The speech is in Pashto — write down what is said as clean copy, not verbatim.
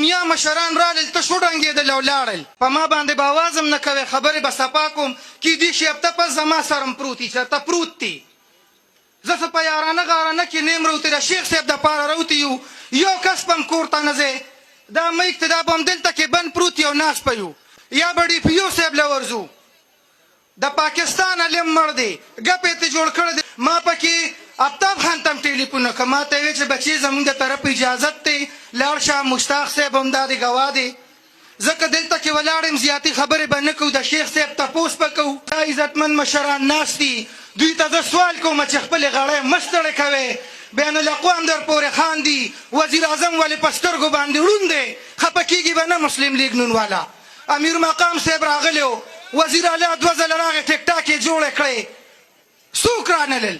دنیا مشران رالل تش وډنګېدل او لاړل په ما باندې به اواز هم نه کوې خبرې به صفا کوم کیدای شي هفته پس زما سره هم پروت وي چېرته پروت دی زه څه په یارانه غارانه کې نیم روتې د شیخ صاحب دپاره روتې یو کس به هم کور ته نه ځې دا میک ته دا به هم دلته کې بند پروت یو ناست به یو یا به ډي پي او صاحب له ورځو د پاکستان علم مړ دی ګپ یې ته جوړ کړی دی ما پکې افتاب خان ته هم ټلیفون وکړه ما ته یې ویل چې بچې زموږ د طرف اجازت دی لاړ شه مشتاق صاحب هم دا دی ګواه دی ځکه دلته کې ولاړ یم زیاتې خبرې به نه کوو د شیخ صاحب تپوس به کوو دا عزتمند مشران ناست دي دوی ته زه سوال کوم چې خپلې غړی مه ستړی کوې بین الاقوام در پورې خاندي وزیر اعظم ولې په سترګو باندې ړوند دی خفه کېږي به نه مسلم لیګ نون والا امیر مقام صاحب راغلی و وزیر اعلی 2 ځله راغی ټیک ټاک یې جوړې کړې څوک رانلل